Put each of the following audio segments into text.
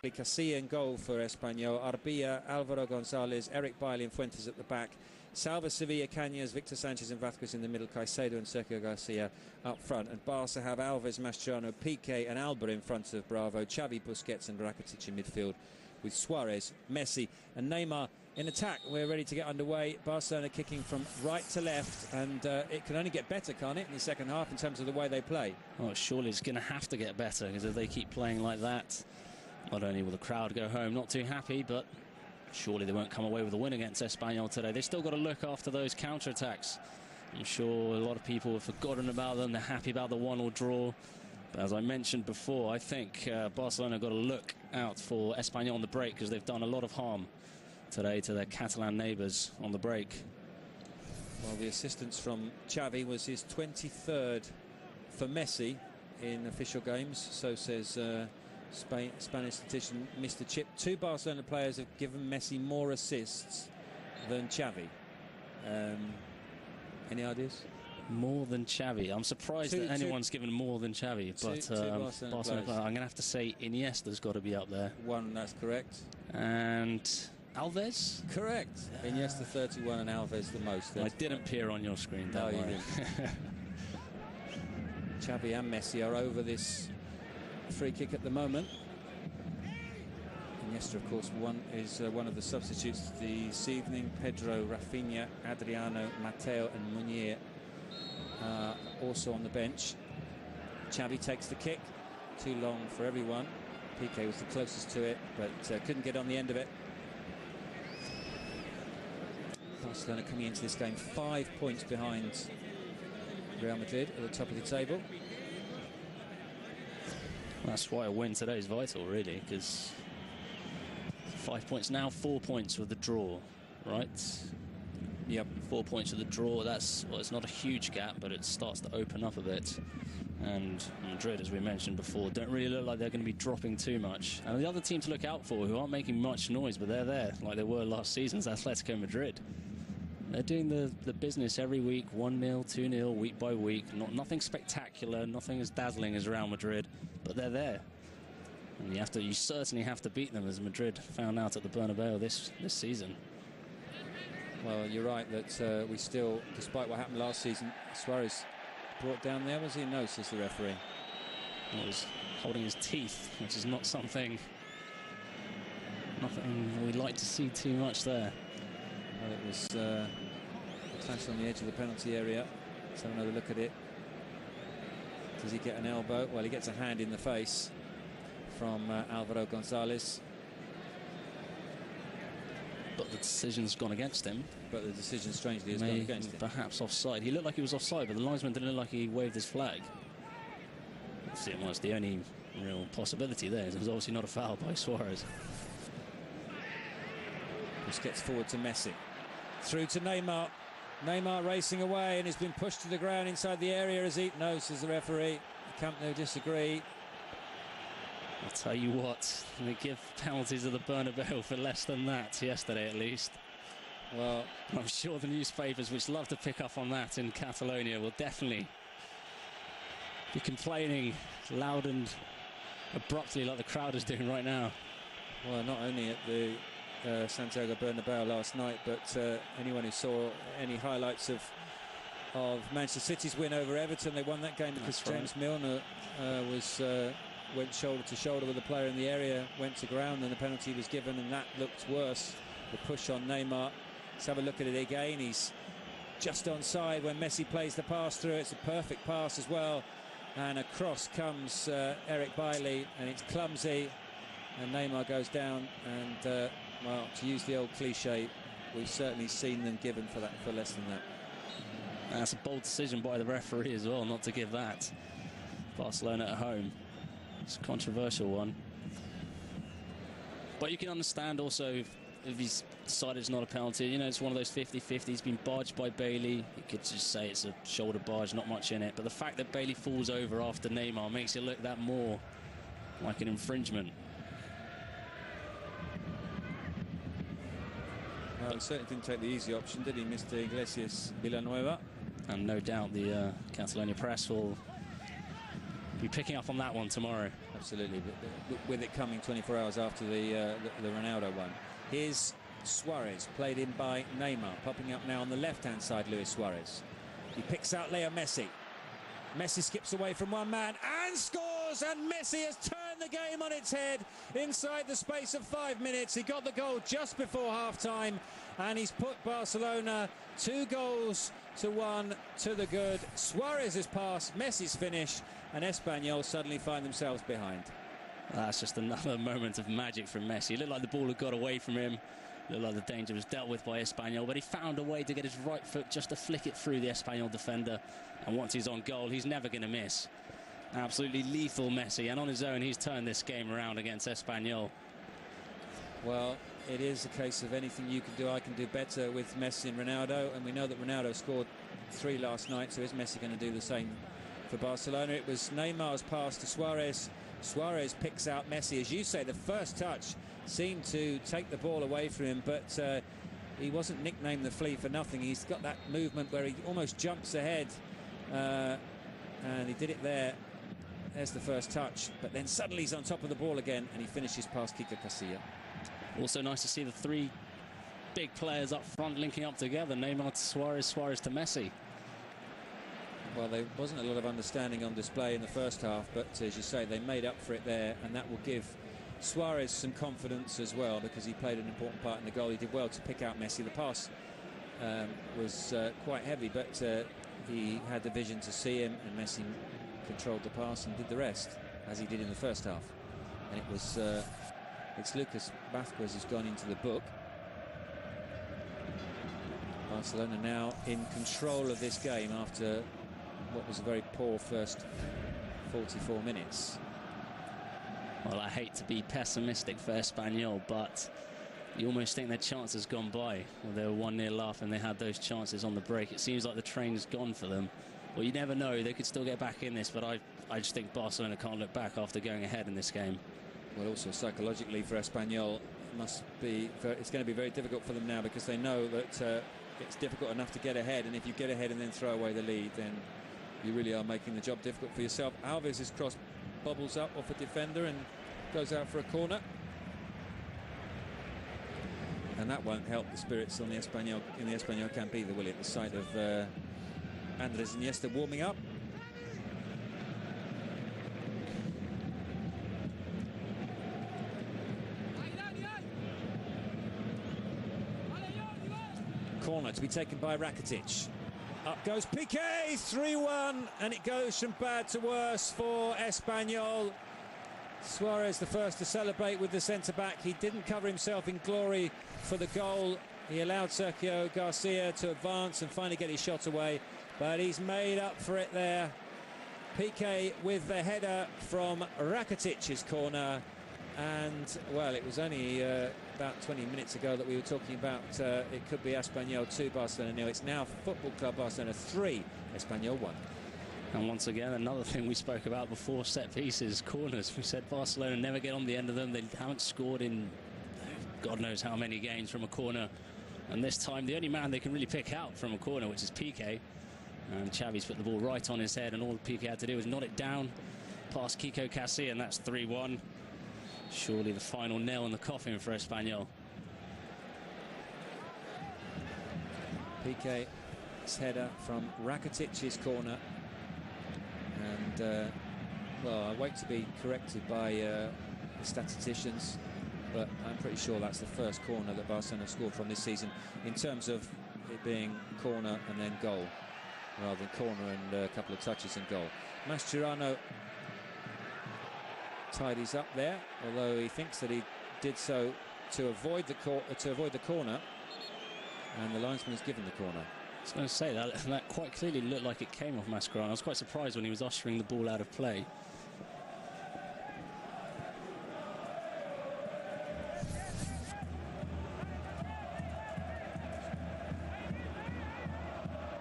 Casilla in goal for Espanyol, Arbilla, Álvaro González, Eric Bailly and Fuentes at the back, Salva, Sevilla, Cañas, Victor Sanchez and Vázquez in the middle, Caicedo and Sergio Garcia up front, and Barca have Alves, Mascherano, Piqué and Alba in front of Bravo, Xavi, Busquets and Rakitic in midfield, with Suarez, Messi and Neymar in attack. We're ready to get underway. Barcelona kicking from right to left, and it can only get better, can't it, in the second half in terms of the way they play? Oh, surely it's going to have to get better, because if they keep playing like that, not only will the crowd go home not too happy, but surely they won't come away with a win against Espanyol today. They've still got to look after those counter-attacks. I'm sure a lot of people have forgotten about them. They're happy about the 1-1 draw. But as I mentioned before, I think Barcelona got to look out for Espanyol on the break, because they've done a lot of harm today to their Catalan neighbours on the break. Well, the assistance from Xavi was his 23rd for Messi in official games, so says Spanish statistician Mr. Chip. 2 Barcelona players have given Messi more assists than Xavi. Any ideas? More than Xavi. I'm surprised that anyone's given more than Xavi, but Barcelona player. I'm going to have to say Iniesta's got to be up there. 1, that's correct. And Alves? Correct. Iniesta 31 and Alves the most. I didn't peer on your screen, don't worry. Xavi and Messi are over this free kick at the moment. Iniesta, of course, is one of the substitutes this evening. Pedro, Rafinha, Adriano, Mateo and Munir also on the bench. Xavi takes the kick. Too long for everyone. Piqué was the closest to it, but couldn't get on the end of it. Barcelona coming into this game 5 points behind Real Madrid at the top of the table. That's why a win today is vital, really, because 5 points now, 4 points with the draw, right? Yep. 4 points with the draw. That's, well, it's not a huge gap, but it starts to open up a bit. And Madrid, as we mentioned before, don't really look like they're going to be dropping too much. And the other team to look out for, who aren't making much noise, but they're there, like they were last season, is Atletico Madrid. They're doing the business every week, 1-0, 2-0, week by week. Nothing spectacular, nothing as dazzling as Real Madrid, but they're there. And you certainly have to beat them, as Madrid found out at the Bernabeu this season. Well, you're right that we still, despite what happened last season, Suarez brought down there, was he? No, says the referee. He was holding his teeth, which is not nothing we'd like to see too much there. Well, it was a clash on the edge of the penalty area. Let's have another look at it. Does he get an elbow? Well, he gets a hand in the face from Álvaro González. But the decision's gone against him. But the decision, strangely, has gone against him. Perhaps offside. He looked like he was offside, but the linesman didn't look like he waved his flag. It was the only real possibility there. It was obviously not a foul by Suarez. This gets forward to Messi. Through to Neymar. Neymar racing away and has been pushed to the ground inside the area as he... No, says the referee. The Camp Nou disagree. I'll tell you what, they give penalties at the Bernabeu for less than that yesterday, at least. Well, I'm sure the newspapers, which love to pick up on that in Catalonia, will definitely be complaining loud and abruptly like the crowd is doing right now. Well, not only at the Santiago Bernabeu last night, but anyone who saw any highlights of Manchester City's win over Everton, they won that game because James Milner went shoulder to shoulder with a player in the area, went to ground, and the penalty was given, and that looked worse. The push on Neymar. Let's have a look at it again. He's just onside when Messi plays the pass through. It's a perfect pass as well, and across comes Eric Bailly, and it's clumsy, and Neymar goes down. And well, to use the old cliche, we've certainly seen them given for less than that. That's a bold decision by the referee as well, not to give that. Barcelona at home. It's a controversial one. But you can understand also if he's decided it's not a penalty. You know, it's one of those 50-50. He's been barged by Bailey. You could just say it's a shoulder barge, not much in it. But the fact that Bailey falls over after Neymar makes it look that more like an infringement. Well, he certainly didn't take the easy option, did he, Mr. Iglesias Villanueva? And no doubt the Catalonia press will be picking up on that one tomorrow. Absolutely, but with it coming 24 hours after the Ronaldo one. Here's Suarez, played in by Neymar, popping up now on the left-hand side, Luis Suarez. He picks out Leo Messi. Messi skips away from one man and scores, and Messi has turned the game on its head inside the space of 5 minutes. He got the goal just before half-time, and he's put Barcelona 2-1 to the good. Suarez's pass, Messi's finish, and Espanyol suddenly find themselves behind. That's just another moment of magic from Messi. It looked like the ball had got away from him. It looked like the danger was dealt with by Espanyol, but he found a way to get his right foot just to flick it through the Espanyol defender. And once he's on goal, he's never going to miss. Absolutely lethal Messi, and on his own, he's turned this game around against Espanyol. Well, it is a case of anything you can do, I can do better with Messi and Ronaldo, and we know that Ronaldo scored 3 last night, so is Messi going to do the same for Barcelona? It was Neymar's pass to Suarez. Suarez picks out Messi. As you say, the first touch seemed to take the ball away from him, but he wasn't nicknamed the Flea for nothing. He's got that movement where he almost jumps ahead, and he did it there. There's the first touch, but then suddenly he's on top of the ball again, and he finishes past Kiko Casilla. Also nice to see the 3 big players up front linking up together. Neymar to Suarez, Suarez to Messi. Well, there wasn't a lot of understanding on display in the first half, but as you say, they made up for it there, and that will give Suarez some confidence as well, because he played an important part in the goal. He did well to pick out Messi. The pass was quite heavy, but he had the vision to see him, and Messi controlled the pass and did the rest, as he did in the first half. And it was it's Lucas Vázquez who's gone into the book. Barcelona now in control of this game after what was a very poor first 44 minutes. Well, I hate to be pessimistic for Espanyol, but you almost think their chance has gone by. Well, they were 1-0 up and they had those chances on the break. It seems like the train's gone for them. Well, you never know. They could still get back in this, but I just think Barcelona can't look back after going ahead in this game. Well, also psychologically for Espanyol, it's going to be very difficult for them now, because they know that it's difficult enough to get ahead, and if you get ahead and then throw away the lead, then you really are making the job difficult for yourself. Alves' cross bobbles up off a defender and goes out for a corner, and that won't help the spirits on the Espanyol in the Espanyol camp either, will it? The sight of Andres Iniesta warming up. Corner to be taken by Rakitic. Up goes Piqué, 3-1, and it goes from bad to worse for Espanyol. Suarez the first to celebrate with the centre-back. He didn't cover himself in glory for the goal. He allowed Sergio Garcia to advance and finally get his shot away, but he's made up for it there. Piqué with the header from Rakitic's corner. And, well, it was only about 20 minutes ago that we were talking about it could be Espanyol 2, Barcelona 0. It's now Football Club Barcelona 3, Espanyol 1. And once again, another thing we spoke about before, set pieces, corners. We said Barcelona never get on the end of them. They haven't scored in God knows how many games from a corner. And this time, the only man they can really pick out from a corner, which is Piqué. And Xavi's put the ball right on his head, and all Piqué had to do was nod it down past Kiko Casilla, and that's 3-1. Surely the final nail in the coffin for Espanyol. Piqué's header from Rakitic's corner. And, well, I wait to be corrected by the statisticians, but I'm pretty sure that's the first corner that Barcelona scored from this season, in terms of it being corner and then goal, rather than corner and a couple of touches and goal. Mascherano tidies up there, although he thinks that he did so to avoid the corner, and the linesman has given the corner. I was going to say that quite clearly looked like it came off Mascherano. I was quite surprised when he was ushering the ball out of play.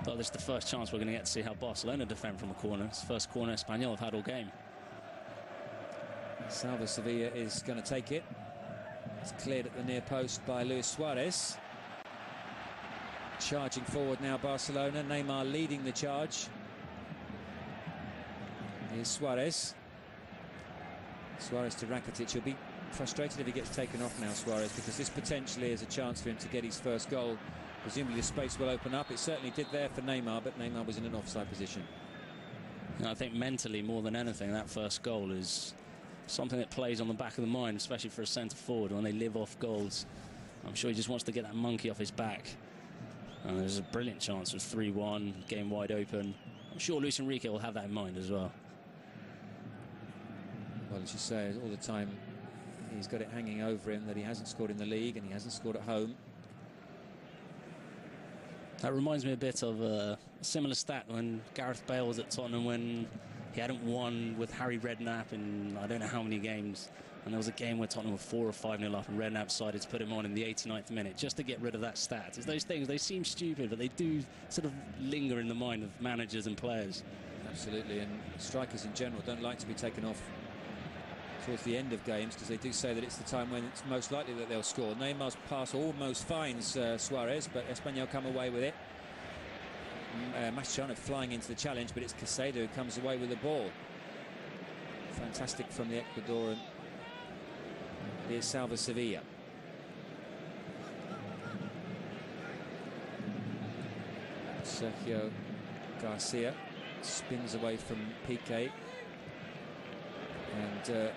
Well, this is the first chance we're going to get to see how Barcelona defend from a corner. It's the first corner Espanyol have had all game. Salva Sevilla is going to take it. It's cleared at the near post by Luis Suarez. Charging forward now, Barcelona. Neymar leading the charge. Here's Suarez. Suarez to Rakitic. He'll be frustrated if he gets taken off now, Suarez, because this potentially is a chance for him to get his first goal. Presumably the space will open up. It certainly did there for Neymar, but Neymar was in an offside position. I think mentally, more than anything, that first goal is something that plays on the back of the mind, especially for a centre-forward when they live off goals. I'm sure he just wants to get that monkey off his back. And there's a brilliant chance of 3-1, game wide open. I'm sure Luis Enrique will have that in mind as well. Well, as you say, all the time he's got it hanging over him that he hasn't scored in the league and he hasn't scored at home. That reminds me a bit of a similar stat when Gareth Bale was at Tottenham, when he hadn't won with Harry Redknapp in I don't know how many games. And there was a game where Tottenham were 4 or 5-0 up and Redknapp decided to put him on in the 89th minute just to get rid of that stat. It's those things, they seem stupid, but they do sort of linger in the mind of managers and players. Absolutely, and strikers in general don't like to be taken off towards the end of games because they do say that it's the time when it's most likely that they'll score. Neymar's pass almost finds Suarez, but Espanyol come away with it. Mascherano flying into the challenge, but it's Caicedo who comes away with the ball. Fantastic from the Ecuadorian. Here's Salva Sevilla. Sergio Garcia spins away from Piqué. And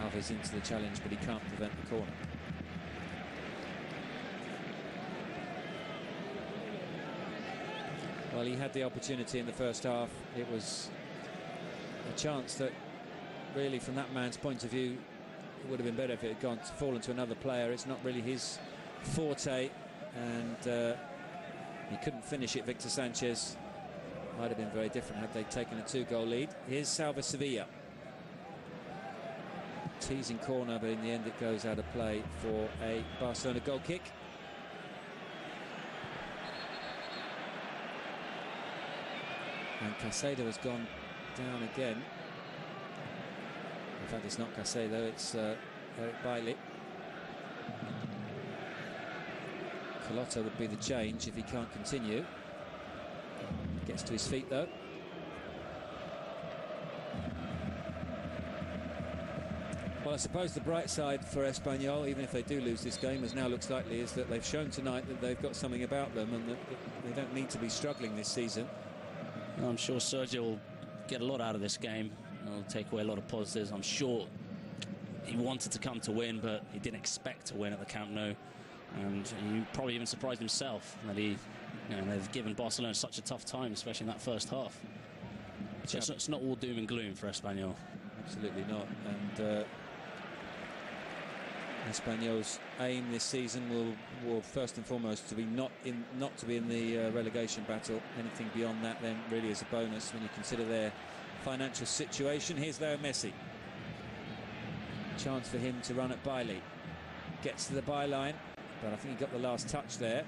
Alves into the challenge, but he can't prevent the corner. Well, he had the opportunity in the first half. It was a chance that really, from that man's point of view, it would have been better if it had fallen to another player. It's not really his forte, and he couldn't finish it. Victor Sanchez might have been very different had they taken a 2-goal lead. Here's Salva Sevilla. Teasing corner, but in the end it goes out of play for a Barcelona goal kick. And Caicedo has gone down again. In fact, it's not Caicedo, it's Eric Bailly. Colotto would be the change if he can't continue. Gets to his feet though. Well, I suppose the bright side for Espanyol, even if they do lose this game, as now looks likely, is that they've shown tonight that they've got something about them and that they don't need to be struggling this season. I'm sure Sergio will get a lot out of this game. He'll take away a lot of positives. I'm sure he wanted to come to win, but he didn't expect to win at the Camp Nou. And he probably even surprised himself that they've given Barcelona such a tough time, especially in that first half. So it's not all doom and gloom for Espanyol. Absolutely not. And Espanyol's aim this season will first and foremost to be not to be in the relegation battle. Anything beyond that then really is a bonus when you consider their financial situation. Here's Leo Messi. Chance for him to run at Bailly. Gets to the byline, but I think he got the last touch there.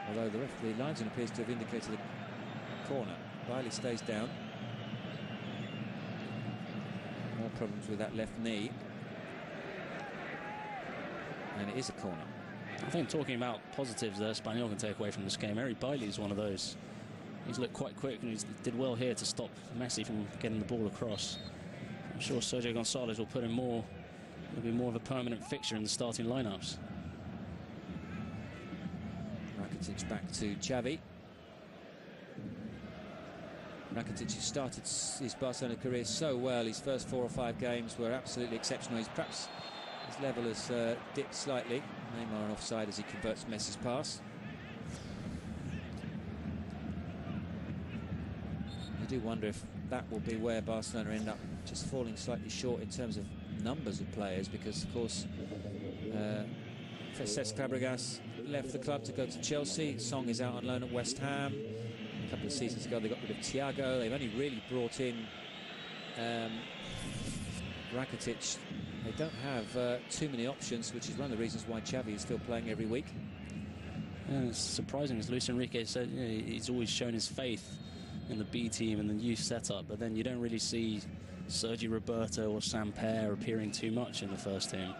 Although the linesman appears to have indicated a corner. Bailly stays down. More problems with that left knee. And it is a corner. I think talking about positives that Espanyol can take away from this game, Eric Bailly is one of those. He's looked quite quick and he did well here to stop Messi from getting the ball across. I'm sure Sergio Gonzalez will put him more. He'll be more of a permanent fixture in the starting lineups. Rakitic back to Xavi. Rakitic, who started his Barcelona career so well, his first 4 or 5 games were absolutely exceptional. He's perhaps his level has dipped slightly. Neymar on offside as he converts Messi's pass. I do wonder if that will be where Barcelona end up just falling slightly short in terms of numbers of players, because of course Cesc Fabregas left the club to go to Chelsea. Song is out on loan at West Ham. A couple of seasons ago they got rid of Thiago. They've only really brought in Rakitic. They don't have too many options, which is one of the reasons why Xavi is still playing every week. Yeah, it's surprising, as Luis Enrique said, he's always shown his faith in the B team and the youth setup, but then you don't really see Sergi Roberto or Samper appearing too much in the first team.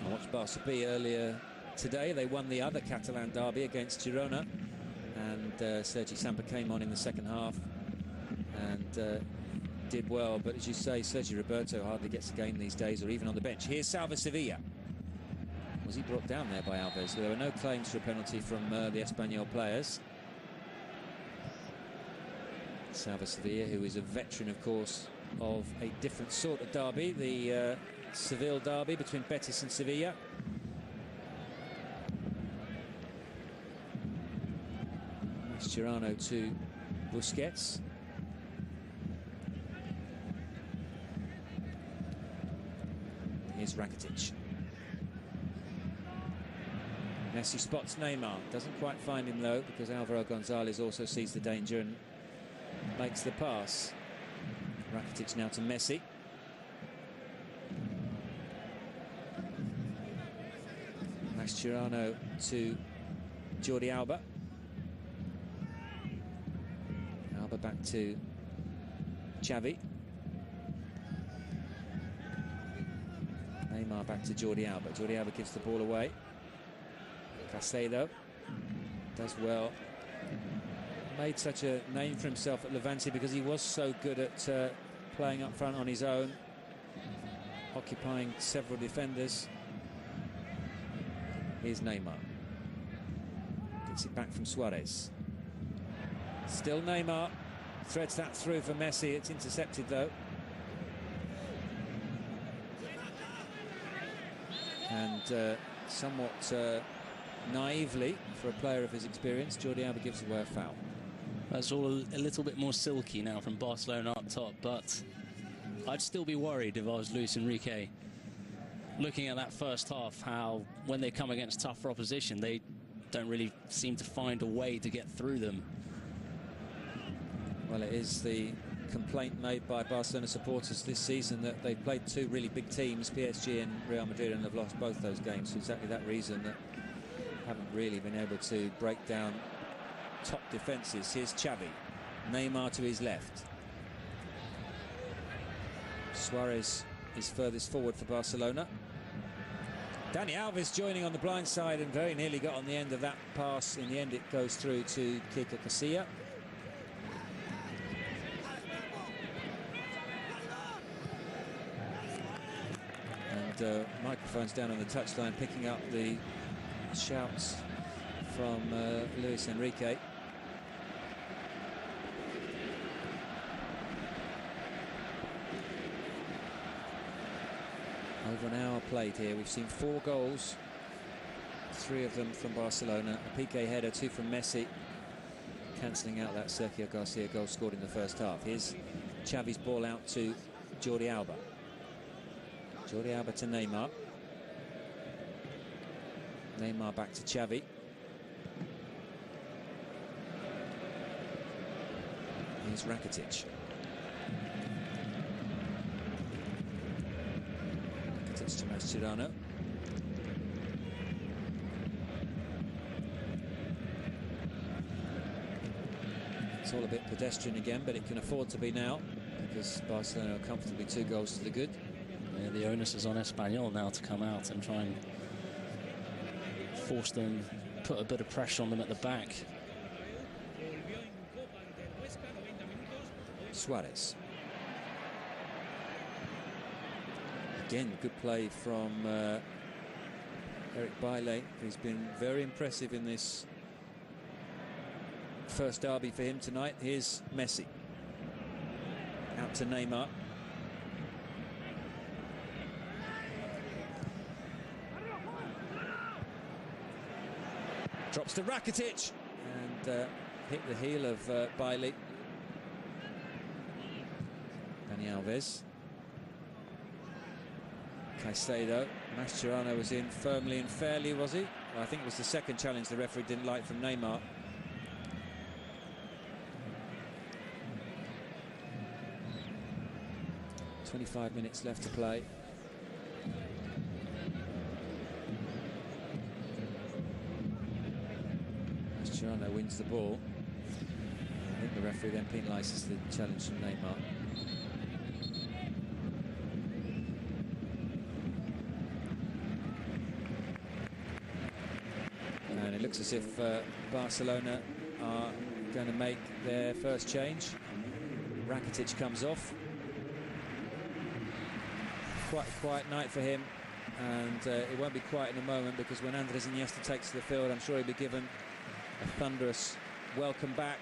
I watched Barca B earlier today. They won the other Catalan derby against Girona, and Sergi Samper came on in the second half and did well. But as you say, Sergi Roberto hardly gets a game these days, or even on the bench. Here's Salva Sevilla. Was he brought down there by Alves? There were no claims for a penalty from the Espanyol players. Salva Sevilla, who is a veteran, of course, of a different sort of derby, the Seville derby between Betis and Sevilla. Mascherano to Busquets. Here's Rakitic. Messi spots Neymar. Doesn't quite find him, though, because Alvaro Gonzalez also sees the danger and makes the pass. Rakitic now to Messi. Mascherano to Jordi Alba. Alba back to Xavi. Neymar back to Jordi Alba. Jordi Alba gives the ball away. Caicedo does well. Made such a name for himself at Levante because he was so good at playing up front on his own, occupying several defenders. Here's Neymar. Gets it back from Suarez. Still Neymar. Threads that through for Messi. It's intercepted, though. And somewhat naively, for a player of his experience, Jordi Alba gives away a foul. That's all a little bit more silky now from Barcelona up top, but I'd still be worried if I was Luis Enrique. Looking at that first half, how when they come against tougher opposition, they don't really seem to find a way to get through them. Well, it is the complaint made by Barcelona supporters this season that they've played two really big teams, PSG and Real Madrid, and have lost both those games for exactly that reason, that haven't really been able to break down top defences. Here's Xavi. Neymar to his left. Suarez is furthest forward for Barcelona. Dani Alves joining on the blind side and very nearly got on the end of that pass. In the end, it goes through to Kiko Casilla. And microphones down on the touchline picking up the shouts from Luis Enrique. Over an hour played here. We've seen 4 goals, 3 of them from Barcelona. A PK header, 2 from Messi, cancelling out that Sergio Garcia goal scored in the first half. Here's Xavi's ball out to Jordi Alba. Jordi Alba to Neymar. Neymar back to Xavi. Here's Rakitic. To Mascherano. It's all a bit pedestrian again, but it can afford to be now because Barcelona are comfortably 2 goals to the good. Yeah, the onus is on Espanyol now to come out and try and force them, put a bit of pressure on them at the back. Suarez. Again, good play from Eric Bailly, who's been very impressive in this first derby for him tonight. Here's Messi. Out to Neymar. Drops to Rakitic and hit the heel of Bailly. Dani Alves. Caicedo. Mascherano was in firmly and fairly, was he? Well, I think it was the second challenge the referee didn't like from Neymar. "25 minutes left to play. Mascherano wins the ball. I think the referee then penalises the challenge from Neymar. Looks as if Barcelona are going to make their first change. Rakitic comes off. Quite a quiet night for him, and it won't be quiet in a moment, because when Andres Iniesta takes to the field, I'm sure he'll be given a thunderous welcome back.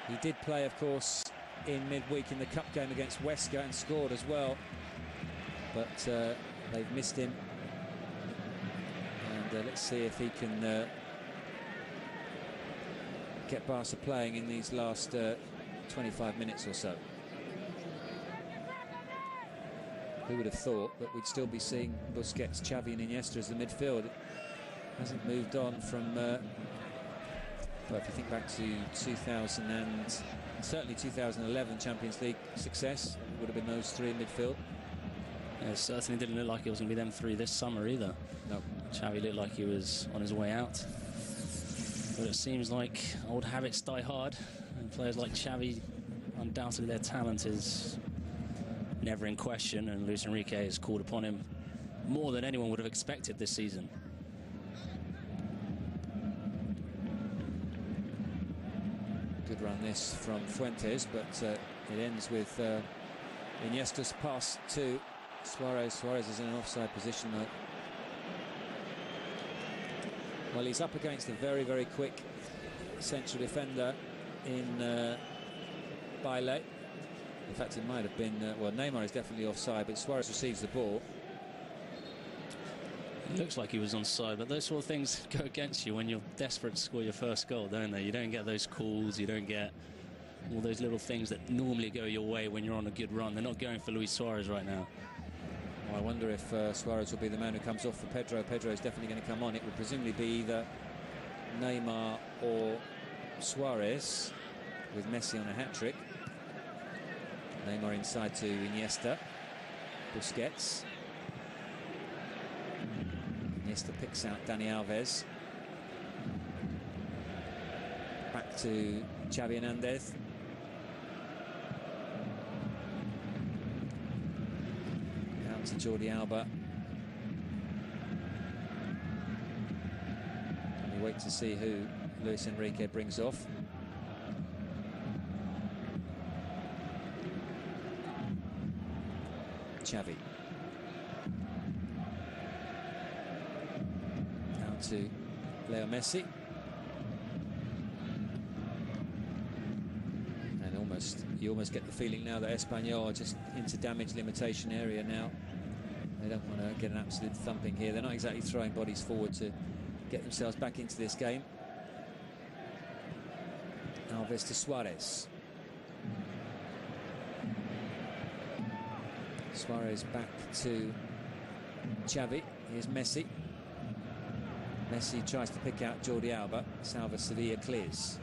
He did play, of course, in midweek in the cup game against Huesca and scored as well, but they've missed him. And let's see if he can get Barca playing in these last 25 minutes or so. Who would have thought that we'd still be seeing Busquets, Xavi and Iniesta as the midfield? It hasn't moved on from, well, if you think back to 2000 and certainly 2011 Champions League success, it would have been those three in midfield. Yeah, it certainly didn't look like it was going to be them three this summer either. No. Xavi looked like he was on his way out. But it seems like old habits die hard, and players like Xavi, undoubtedly their talent is never in question, and Luis Enrique has called upon him more than anyone would have expected this season. Good run this from Fuentes, but it ends with Iniesta's pass to Suarez. Suarez is in an offside position though. Well, he's up against a very, very quick central defender in Baile. In fact, it might have been, well, Neymar is definitely offside, but Suarez receives the ball. It looks like he was onside, but those sort of things go against you when you're desperate to score your first goal, don't they? You don't get those calls, you don't get all those little things that normally go your way when you're on a good run. They're not going for Luis Suarez right now. Well, I wonder if Suarez will be the man who comes off for Pedro. Pedro is definitely going to come on. It would presumably be either Neymar or Suarez, with Messi on a hat-trick. Neymar inside to Iniesta. Busquets. Iniesta picks out Dani Alves. Back to Xavi Hernandez. Out to Jordi Alba. And we wait to see who Luis Enrique brings off. Xavi. Down to Leo Messi. And you almost get the feeling now that Espanyol are just into damage limitation area now. They don't want to get an absolute thumping here. They're not exactly throwing bodies forward to get themselves back into this game. Alves to Suarez. Suarez back to Xavi. Here's Messi. Messi tries to pick out Jordi Alba. Salva Sevilla clears.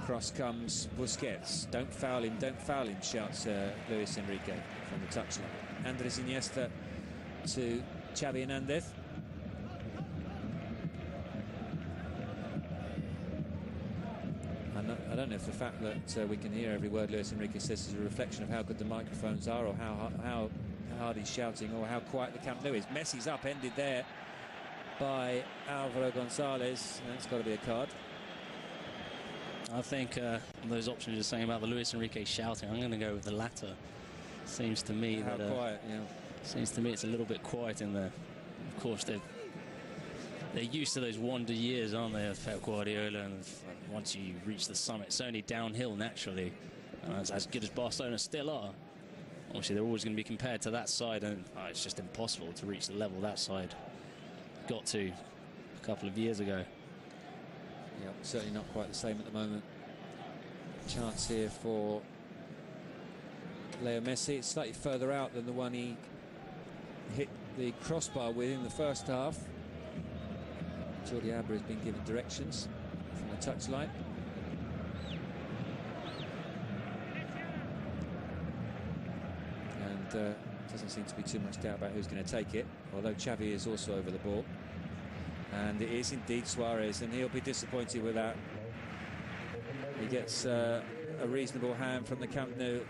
Cross comes Busquets. Don't foul him, shouts Luis Enrique from the touchline. Andres Iniesta to Xavi Hernandez. I don't know if the fact that we can hear every word Luis Enrique says is a reflection of how good the microphones are, or how hard he's shouting, or how quiet the Camp Nou is. Messi's upended there by Alvaro Gonzalez. That's got to be a card. I think those options you're saying about the Luis Enrique shouting, I'm going to go with the latter. Seems to me how quiet, yeah. Seems to me it's a little bit quiet in there. Of course, they're used to those wonder years, aren't they, of Pep Guardiola, and once you reach the summit, it's only downhill naturally. As good as Barcelona still are, obviously they're always going to be compared to that side, and it's just impossible to reach the level that side got to a couple of years ago. Yeah, certainly not quite the same at the moment. Chance here for Leo Messi. It's slightly further out than the one he hit the crossbar with in the first half. Jordi Alba has been given directions from the touchline. And doesn't seem to be too much doubt about who's going to take it, although Xavi is also over the ball. And it is indeed Suarez, and he'll be disappointed with that. He gets a reasonable hand from the Camp Nou,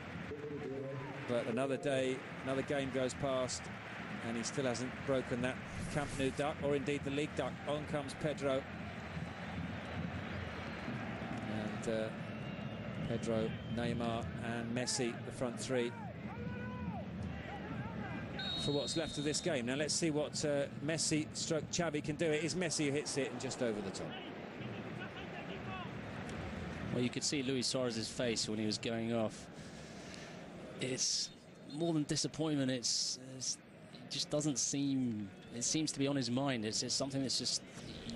but another day, another game goes past, and he still hasn't broken that Camp Nou duck, or indeed the league duck. On comes Pedro. And Pedro, Neymar and Messi, the front three for what's left of this game. Now let's see what Messi stroke Xavi can do. It is Messi who hits it and just over the top. Well, you could see Luis Suarez's face when he was going off. It's more than disappointment. It just doesn't seem. It seems to be on his mind. It's something that's just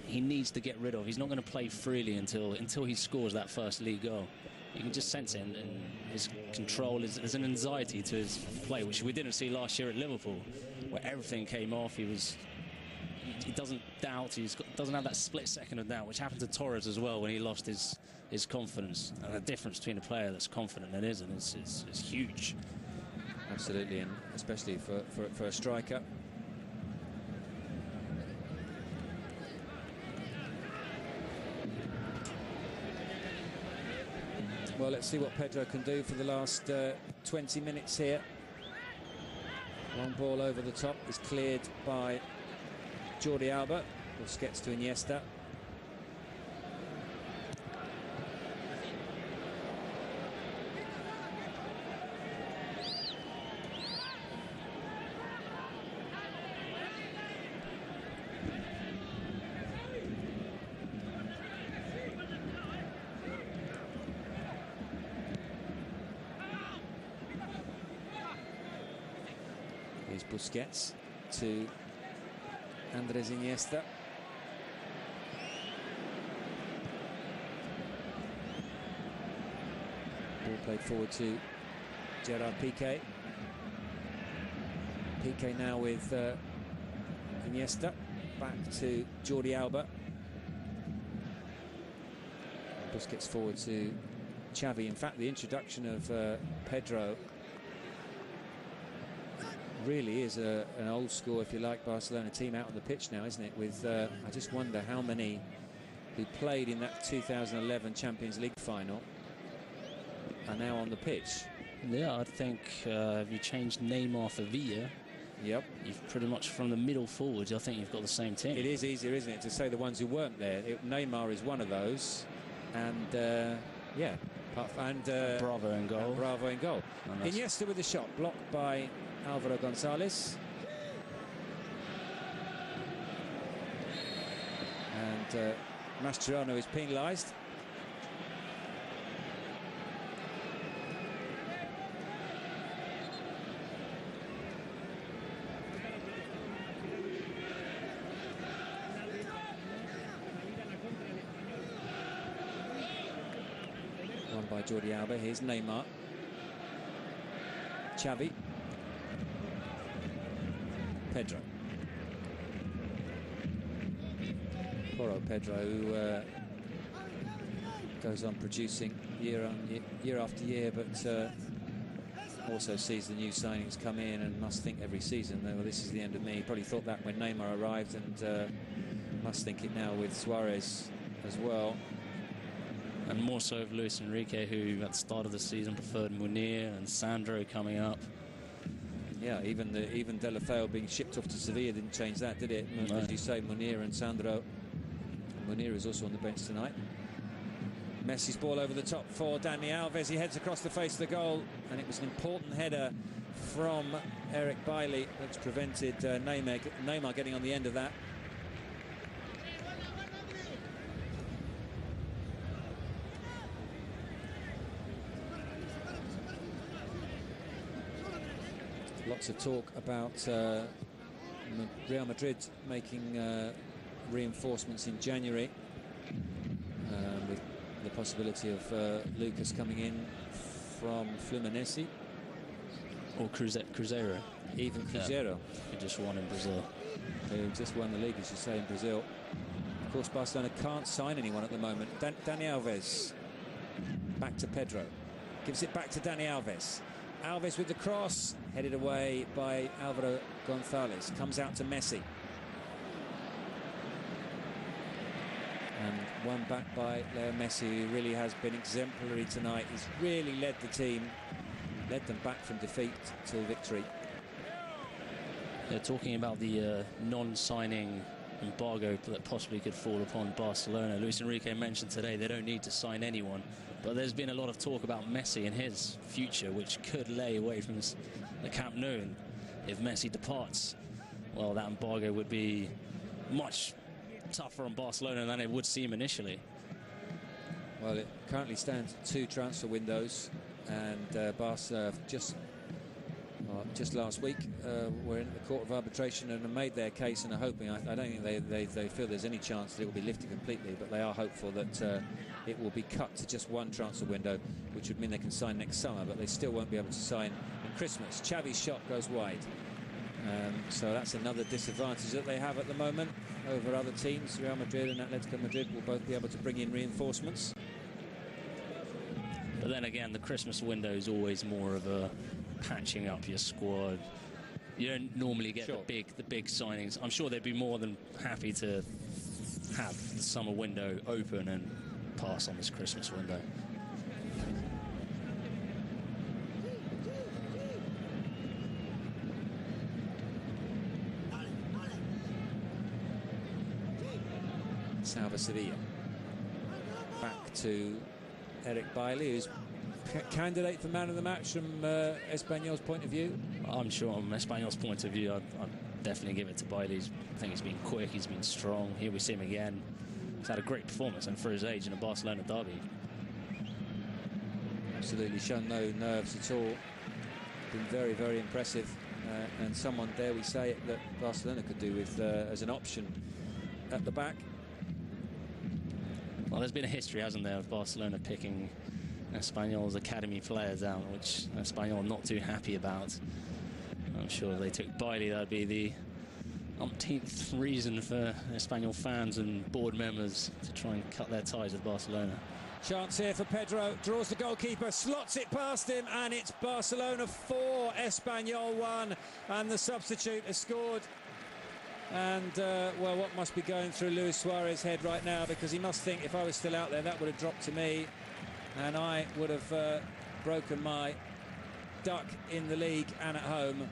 he needs to get rid of. He's not going to play freely until he scores that first league goal. You can just sense it in his control. There's an anxiety to his play, which we didn't see last year at Liverpool, where everything came off. He doesn't doubt. Doesn't have that split second of doubt, which happened to Torres as well when he lost his confidence. And the difference between a player that's confident and isn't is huge. Absolutely, and especially for a striker. Well, let's see what Pedro can do for the last 20 minutes here. Long ball over the top is cleared by Jordi Alba. Busquets to Iniesta. Here's Busquets to Andres Iniesta. Ball played forward to Gerard Piqué. Piqué now with Iniesta. Back to Jordi Alba. Busquets forward to Xavi. In fact, the introduction of Pedro really is an old school, if you like, Barcelona team out on the pitch now, isn't it? With I just wonder how many who played in that 2011 Champions League final are now on the pitch. Yeah, I think if you change Neymar for Villa, yep, you've pretty much from the middle forwards, I think you've got the same team. It is easier, isn't it, to say the ones who weren't there. Neymar is one of those, and yeah, and Bravo in goal. And Bravo in goal. Iniesta with the shot, blocked by Álvaro González. And Mascherano is penalised. Won by Jordi Alba. Here's Neymar. Xavi. Pedro. Poor old Pedro, who goes on producing year after year, but also sees the new signings come in and must think every season, well, this is the end of me. He probably thought that when Neymar arrived, and must think it now with Suarez as well. And more so of Luis Enrique, who at the start of the season preferred Munir and Sandro coming up. Yeah, even De La Feu being shipped off to Sevilla didn't change that, did it? No. As you say, Munir and Sandro. Munir is also on the bench tonight. Messi's ball over the top for Dani Alves. He heads across the face of the goal, and it was an important header from Eric Bailly that's prevented Neymar getting on the end of that. Lots of talk about Real Madrid making reinforcements in January, with the possibility of Lucas coming in from Fluminense. Or Cruzeiro. Even Cruzeiro. Who just won in Brazil. Who just won the league, as you say, in Brazil. Of course, Barcelona can't sign anyone at the moment. Dani Alves. Back to Pedro. Gives it back to Dani Alves. Alves with the cross, headed away by Álvaro González. Comes out to Messi. And won back by Leo Messi, who really has been exemplary tonight. He's really led the team, led them back from defeat to victory. They're talking about the non-signing embargo that possibly could fall upon Barcelona. Luis Enrique mentioned today they don't need to sign anyone, but there's been a lot of talk about Messi and his future, which could lay away from the Camp Nou. And if Messi departs, well, that embargo would be much tougher on Barcelona than it would seem initially. Well, it currently stands at 2 transfer windows, and Barca just last week were in the Court of Arbitration and have made their case and are hoping. I don't think they feel there's any chance that it will be lifted completely, but they are hopeful that it will be cut to just 1 transfer window, which would mean they can sign next summer, but they still won't be able to sign at Christmas. Xavi's shot goes wide. So that's another disadvantage that they have at the moment over other teams. Real Madrid and Atletico Madrid will both be able to bring in reinforcements. But then again, the Christmas window is always more of a patching up your squad. You don't normally get the big signings. I'm sure they'd be more than happy to have the summer window open and pass on this Christmas window. Salva Sevilla. Back to Eric Bailly, who's candidate for man of the match from Espanyol's point of view. I'm sure from Espanyol's point of view, I'd definitely give it to Bailly. I think he's been quick, he's been strong. Here we see him again. He's had a great performance, and for his age in a Barcelona derby. Absolutely shown no nerves at all. Been very, very impressive. And someone, dare we say it, that Barcelona could do with as an option at the back. Well, there's been a history, hasn't there, of Barcelona picking Espanyol's academy players out, which Espanyol are not too happy about. I'm sure if they took Bailly, that'd be the umpteenth reason for Espanyol fans and board members to try and cut their ties with Barcelona. Chance here for Pedro, draws the goalkeeper, slots it past him, and it's Barcelona 4, Espanyol 1, and the substitute has scored. And, well, what must be going through Luis Suarez's head right now, because he must think, if I was still out there, that would have dropped to me, and I would have broken my duck in the league and at home.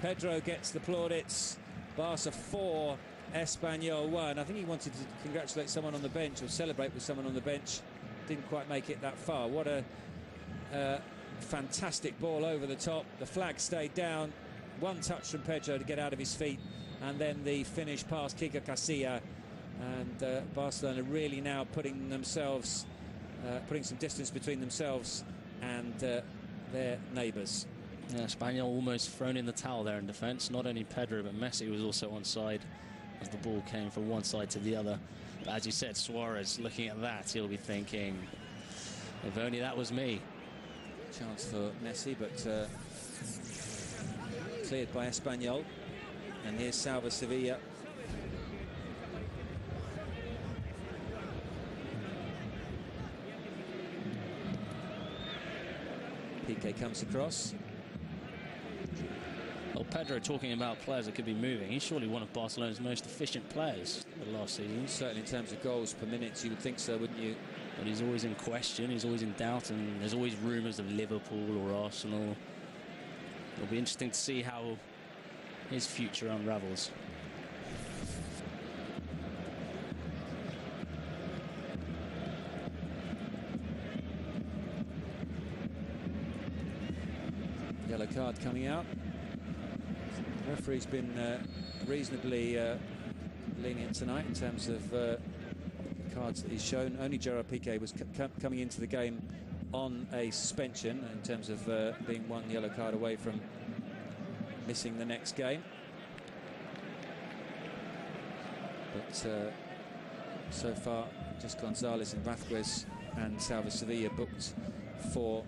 Pedro gets the plaudits. Barca 4, Espanyol 1. I think he wanted to congratulate someone on the bench or celebrate with someone on the bench. Didn't quite make it that far. What a fantastic ball over the top. The flag stayed down. One touch from Pedro to get out of his feet. And then the finish past Kika Casilla. And Barcelona really now putting themselves, putting some distance between themselves and their neighbours. Yeah, Espanyol almost thrown in the towel there in defence. Not only Pedro, but Messi was also onside as the ball came from one side to the other. But as you said, Suarez, looking at that, he'll be thinking, if only that was me. Chance for Messi, but cleared by Espanyol. And here's Salva Sevilla. Piqué comes across. Well, Pedro talking about players that could be moving. He's surely one of Barcelona's most efficient players the last season. Certainly in terms of goals per minute, you would think so, wouldn't you? But he's always in question, he's always in doubt, and there's always rumours of Liverpool or Arsenal. It'll be interesting to see how his future unravels. Yellow card coming out. The referee's been reasonably lenient tonight in terms of cards that he's shown. Only Gerard Piqué was coming into the game on a suspension in terms of being one yellow card away from missing the next game. But so far, just Gonzalez and Vázquez and Salva Sevilla booked for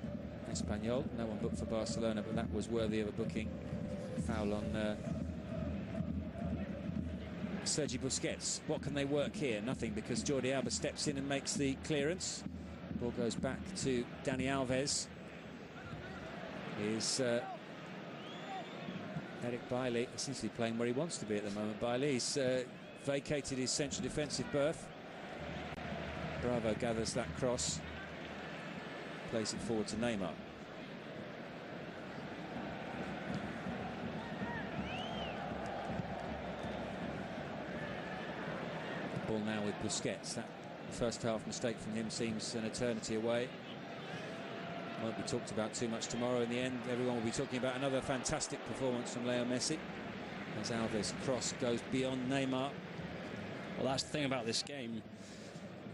Espanyol. No one booked for Barcelona, but that was worthy of a booking. Foul on Sergi Busquets. What can they work here? Nothing, because Jordi Alba steps in and makes the clearance. Ball goes back to Dani Alves. Is Eric Bailly essentially playing where he wants to be at the moment. Bailly's vacated his central defensive berth. Bravo gathers that cross, plays it forward to Neymar. ball now with Busquets. That first half mistake from him seems an eternity away. Won't be talked about too much tomorrow. In the end, everyone will be talking about another fantastic performance from Leo Messi as Alves' cross goes beyond Neymar. Well, that's the thing about this game.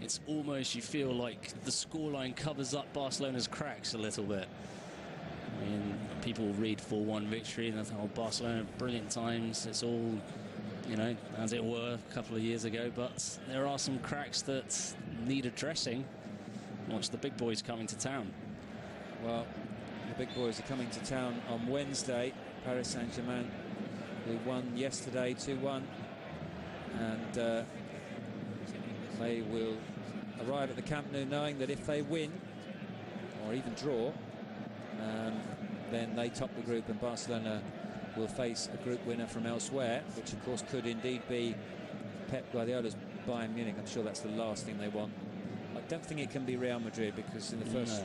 It's almost, you feel like the scoreline covers up Barcelona's cracks a little bit. I mean, people read 4-1 victory and they think, oh, Barcelona, brilliant times. It's all, you know, as it were a couple of years ago. But there are some cracks that need addressing once the big boys coming to town. Well, the big boys are coming to town on Wednesday. Paris Saint-Germain, who won yesterday 2-1. And they will arrive at the Camp Nou knowing that if they win, or even draw, then they top the group, and Barcelona will face a group winner from elsewhere, which of course could indeed be Pep Guardiola's Bayern Munich. I'm sure that's the last thing they want. I don't think it can be Real Madrid, because in the first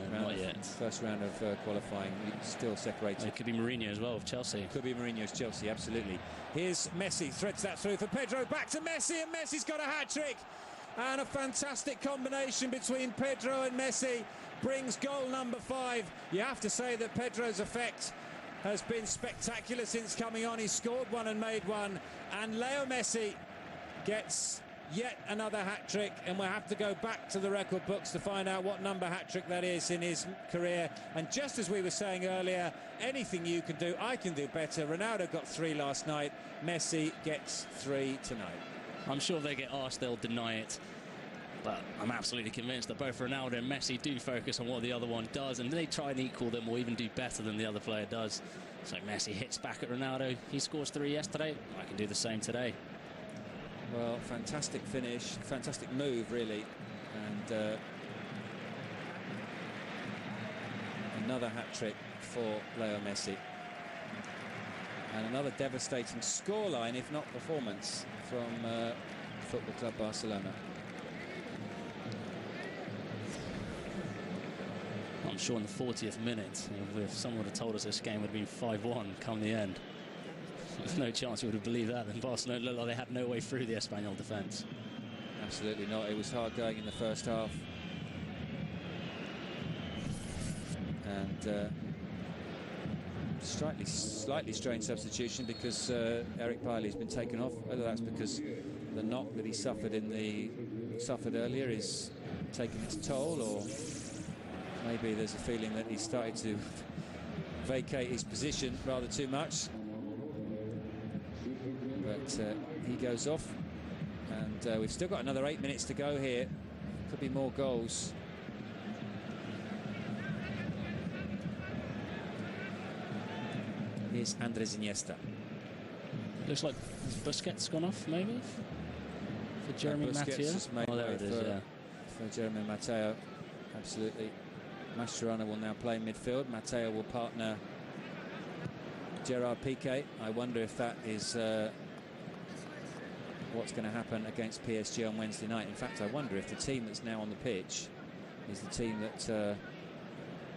round of qualifying, it's still separated. It could be Mourinho as well with Chelsea. Could be Mourinho's Chelsea, absolutely. Here's Messi, threads that through for Pedro, back to Messi, and Messi's got a hat-trick. And a fantastic combination between Pedro and Messi brings goal number 5. You have to say that Pedro's effect has been spectacular since coming on. He scored one and made one. And Leo Messi gets yet another hat-trick, and we'll have to go back to the record books to find out what number hat-trick that is in his career. And just as we were saying earlier, anything you can do, I can do better. Ronaldo got 3 last night. Messi gets 3 tonight. I'm sure they get asked, they'll deny it. But I'm absolutely convinced that both Ronaldo and Messi do focus on what the other one does, and they try and equal them or even do better than the other player does. So Messi hits back at Ronaldo. He scores 3 yesterday. I can do the same today. Well, fantastic finish, fantastic move, really. And another hat-trick for Leo Messi. And another devastating scoreline, if not performance, from Football Club Barcelona. I'm sure in the 40th minute, if someone would have told us this game would have been 5-1 come the end, there's no chance we would have believed that. And Barcelona looked like they had no way through the Espanyol defence. Absolutely not. It was hard going in the first half. And slightly strange substitution, because Eric Bailly's been taken off. Whether that's because the knock that he suffered earlier is taking its toll, or maybe there's a feeling that he started to vacate his position rather too much. But he goes off, and we've still got another 8 minutes to go here. Could be more goals. Here's Andres Iniesta. Looks like Busquets gone off, maybe, for Jeremy Matteo. Oh, there it is, for Jeremy Matteo, absolutely. Mascherano will now play midfield. Matteo will partner Gerard Piqué. I wonder if that is what's going to happen against PSG on Wednesday night. In fact, I wonder if the team that's now on the pitch is the team that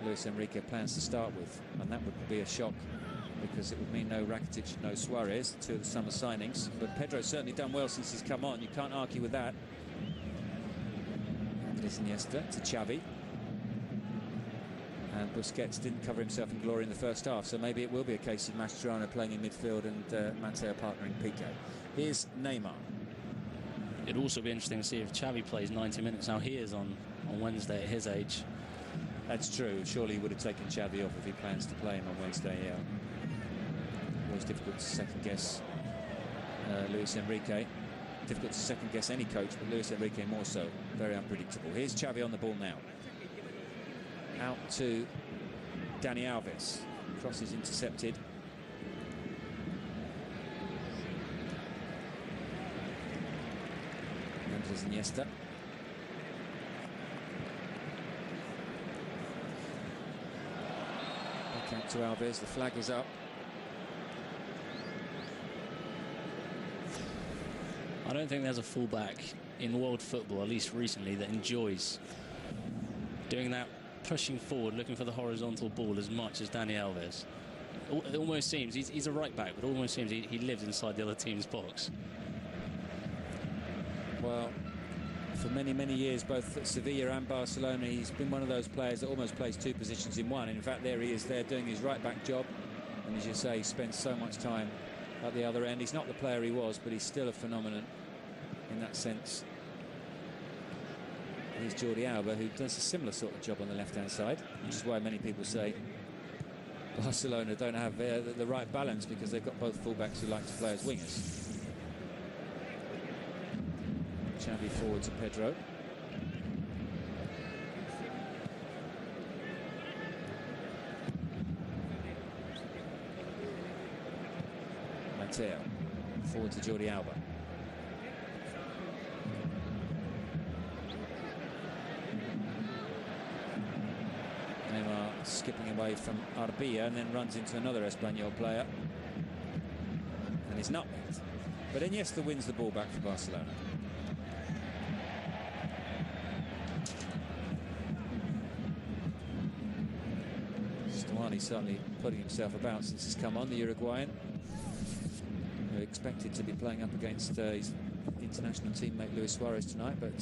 Luis Enrique plans to start with. And that would be a shock, because it would mean no Rakitic, no Suarez, 2 of the summer signings. But Pedro's certainly done well since he's come on. You can't argue with that. Andres Iniesta to Xavi. And Busquets didn't cover himself in glory in the first half, so maybe it will be a case of Mascherano playing in midfield and Matteo partnering Piqué. Here's Neymar. It'd also be interesting to see if Xavi plays 90 minutes. How he is on Wednesday at his age. That's true. Surely he would have taken Xavi off if he plans to play him on Wednesday. Yeah. Always difficult to second-guess Luis Enrique. Difficult to second-guess any coach, but Luis Enrique more so. Very unpredictable. Here's Xavi on the ball now. Out to Dani Alves. Cross is intercepted. Andres Iniesta. Back out to Alves. The flag is up. I don't think there's a fullback in world football, at least recently, that enjoys doing that, pushing forward, looking for the horizontal ball as much as Dani Alves. It almost seems, he's a right back, but it almost seems he lives inside the other team's box. Well, for many, many years, both at Sevilla and Barcelona, he's been one of those players that almost plays two positions in one. And in fact, there he is there doing his right-back job. And as you say, he spends so much time at the other end. He's not the player he was, but he's still a phenomenon in that sense. Here's Jordi Alba, who does a similar sort of job on the left-hand side, which is why many people say Barcelona don't have the right balance, because they've got both fullbacks who like to play as wingers. Xavi forward to Pedro. Mateo forward to Jordi Alba. Neymar skipping away from Arbia and then runs into another Espanyol player and is nutmegged. But Iniesta wins the ball back for Barcelona. Stuani certainly putting himself about since he's come on, the Uruguayan, who expected to be playing up against his international teammate Luis Suarez tonight, but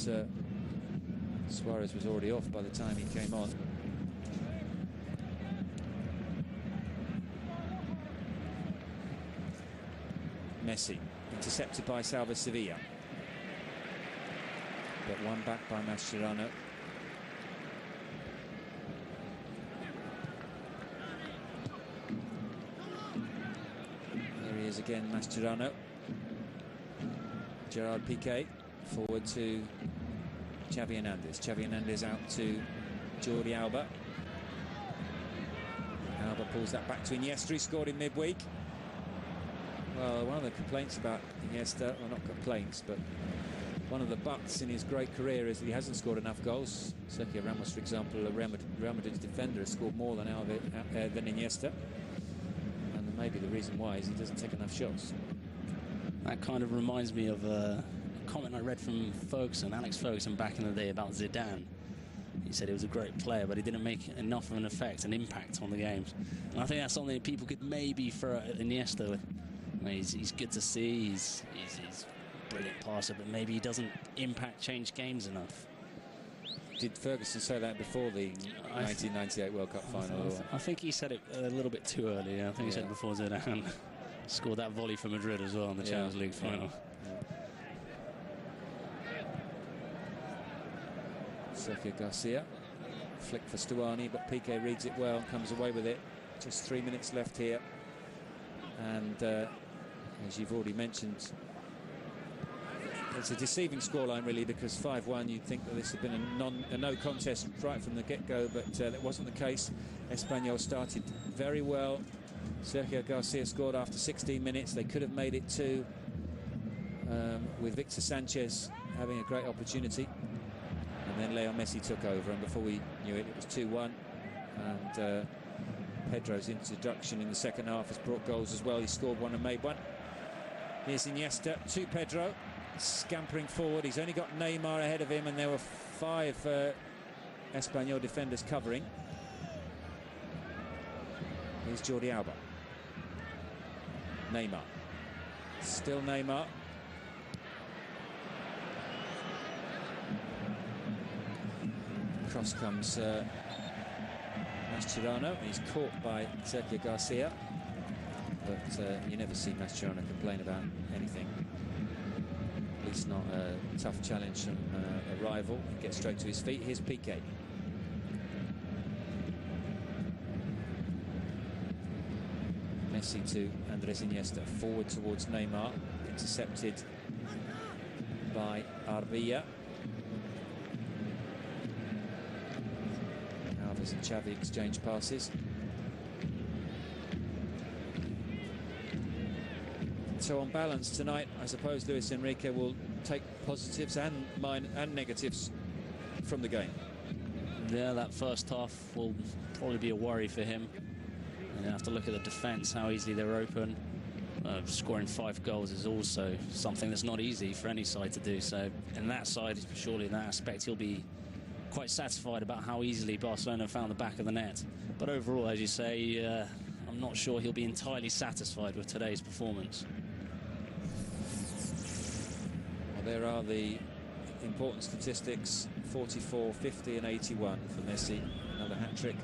Suarez was already off by the time he came on. Messi intercepted by Salva Sevilla, but one back by Mascherano. Here he is again, Mascherano. Gerard Piqué forward to Xavi Hernandez. Xavi Hernandez out to Jordi Alba. Alba pulls that back to Iniesta. He scored in midweek. Well, one of the complaints about Iniesta, well, not complaints, but one of the buts in his great career is that he hasn't scored enough goals. Sergio Ramos, for example, a Real Madrid's defender, has scored more than Iniesta. And maybe the reason why is he doesn't take enough shots. That kind of reminds me of a comment I read from Alex Ferguson, back in the day about Zidane. He said he was a great player, but he didn't make enough of an effect, an impact on the games. And I think that's something that people could maybe throw at Iniesta with. He's good to see, he's a brilliant passer, but maybe he doesn't change games enough. Did Ferguson say that before the 1998 World Cup final? I think he said it a little bit too early. I think he said it before Zidane scored that volley for Madrid as well in the Champions League final. Sergio Garcia, flick for Stuani, but Piqué reads it well and comes away with it. Just 3 minutes left here. And as you've already mentioned, it's a deceiving scoreline really, because 5-1, you'd think that this had been a no contest right from the get-go, but that wasn't the case. Espanyol started very well. Sergio Garcia scored after 16 minutes. They could have made it 2 with Victor Sanchez having a great opportunity. And then Leo Messi took over, and before we knew it, it was 2-1. And Pedro's introduction in the second half has brought goals as well. He scored one and made one. Here's Iniesta to Pedro, scampering forward. He's only got Neymar ahead of him, and there were 5 Espanyol defenders covering. Here's Jordi Alba. Neymar. Still Neymar. Cross comes Mascherano. He's caught by Sergio Garcia. But you never see Mascherano complain about anything. At least not a tough challenge from a rival. Gets straight to his feet. Here's Piqué. Messi to Andres Iniesta. Forward towards Neymar. Intercepted by Arbia. Alves and Xavi exchange passes. So on balance tonight, I suppose Luis Enrique will take positives and negatives from the game. Yeah, that first half will probably be a worry for him. And you have to look at the defence, how easily they're open. Scoring 5 goals is also something that's not easy for any side to do. So in that side, surely in that aspect, he'll be quite satisfied about how easily Barcelona found the back of the net. But overall, as you say, I'm not sure he'll be entirely satisfied with today's performance. Well, there are the important statistics: 44, 50 and 81 for Messi. Another hat-trick.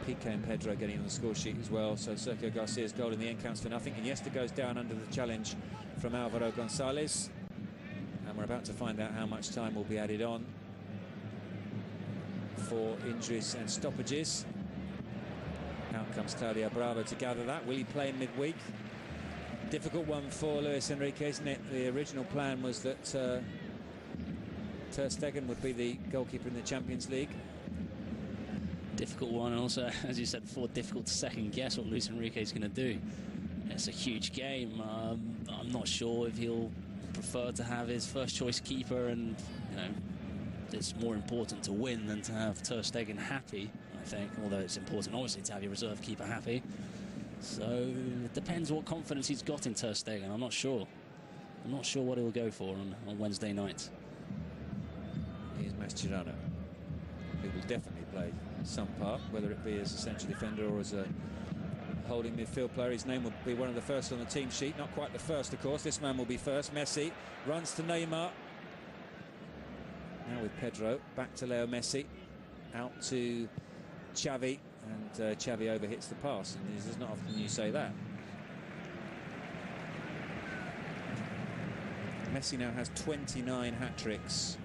Piqué and Pedro getting on the score sheet as well. So Sergio Garcia's goal in the end counts for nothing. Iniesta goes down under the challenge from Alvaro Gonzalez. And we're about to find out how much time will be added on for injuries and stoppages. Out comes Claudio Bravo to gather that. Will he play in midweek? Difficult one for Luis Enrique, isn't it? The original plan was that Ter Stegen would be the goalkeeper in the Champions League. Difficult one, and also, as you said before, difficult to second guess what Luis Enrique is going to do. It's a huge game. I'm not sure if he'll prefer to have his first choice keeper, and it's more important to win than to have Ter Stegen happy, I think, although it's important obviously to have your reserve keeper happy. So it depends what confidence he's got in Ter Stegen. I'm not sure what he'll go for on Wednesday night. Here's Mascherano, who will definitely play some part, whether it be as a central defender or as a holding midfield player. His name will be one of the first on the team sheet. Not quite the first, of course. This man will be first. Messi runs to Neymar. Now with Pedro, back to Leo Messi, out to Xavi, and Xavi overhits the pass, and it is not often you say that. Messi now has 29 hat-tricks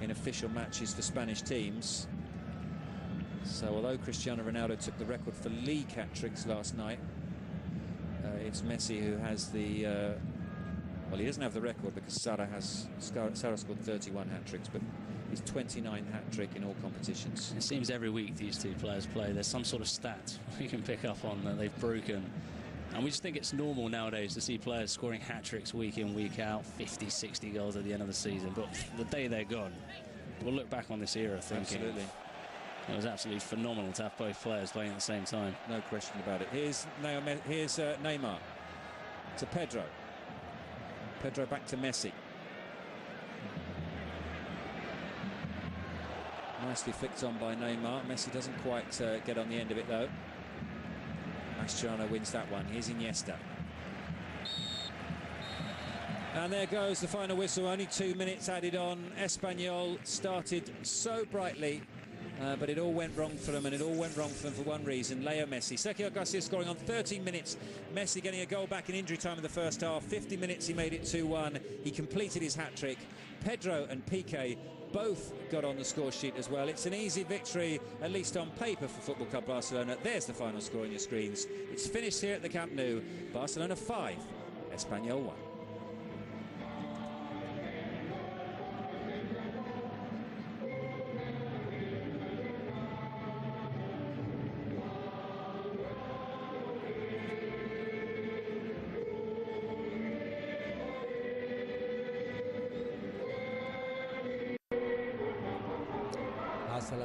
in official matches for Spanish teams. So although Cristiano Ronaldo took the record for league hat-tricks last night, it's Messi who has the... well, he doesn't have the record because Sarra scored 31 hat-tricks, but he's 29 hat-trick in all competitions. It seems every week these two players play, there's some sort of stat we can pick up on that they've broken. And we just think it's normal nowadays to see players scoring hat-tricks week in, week out, 50, 60 goals at the end of the season. But the day they're gone, we'll look back on this era thinking... Absolutely. It was absolutely phenomenal to have both players playing at the same time. No question about it. Here's Neymar to Pedro. Pedro back to Messi. Nicely flicked on by Neymar. Messi doesn't quite get on the end of it, though. Mascherano wins that one. Here's Iniesta. And there goes the final whistle. Only 2 minutes added on. Espanyol started so brightly, but it all went wrong for them, and it all went wrong for them for one reason. Leo Messi. Sergio Garcia scoring on 13 minutes. Messi getting a goal back in injury time in the first half. 50 minutes, he made it 2-1. He completed his hat-trick. Pedro and Piqué both got on the score sheet as well. It's an easy victory, at least on paper, for Football Club Barcelona. There's the final score on your screens. It's finished here at the Camp Nou. Barcelona 5, Espanyol 1. Hasta la